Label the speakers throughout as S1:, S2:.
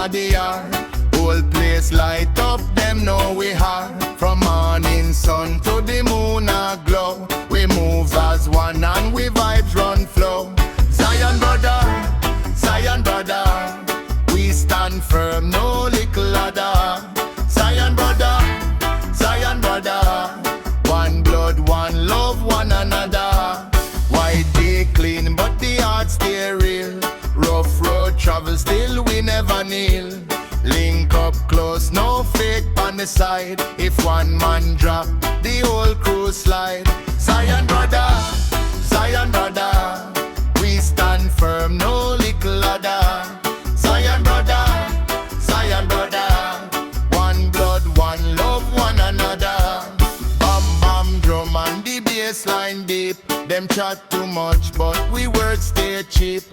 S1: a the yard. Whole place light up, them know we hard. From morning sun to the moon a glow. We move as one and we vibes run flow. Zion brother, we stand firm, no little ladder. Zion brother, one blood, one love, one another. White day clean, but the heart stay real. Rough road travel, still we never kneel. Link up close, no fake on the side. If one man drop, the whole crew slide. Zion brother, we stand firm, no little ladder. Zion brother, one blood, one love, one another. Bam bam drum and the bass line deep. Them chat too much, but we words stay cheap.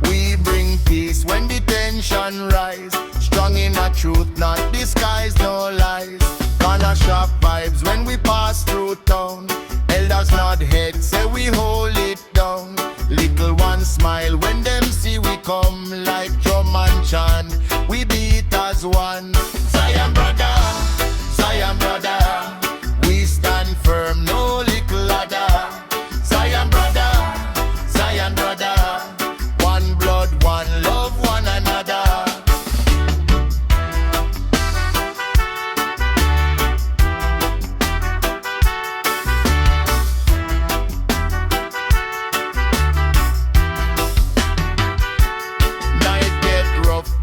S1: We bring peace when the tension rise. Strong in a truth, not disguise, no lies. Gonna sharp vibes when we pass through town. Elders nod head, say we hold it down. Little ones smile when them see we come. Like drum and chant, we beat as one. Zion brother, we stand firm, no little ladder. Zion brother, one blood, one love, one another.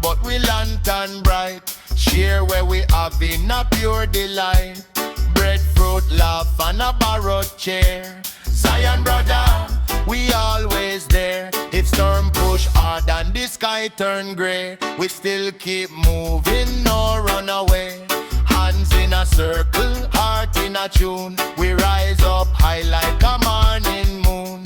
S1: But we lantern bright, share where we have in a pure delight. Breadfruit, laugh and a borrowed chair. Zion brother, we always there. If storm push hard and the sky turn grey, we still keep moving, no run away. Hands in a circle, heart in a tune. We rise up high like a morning moon.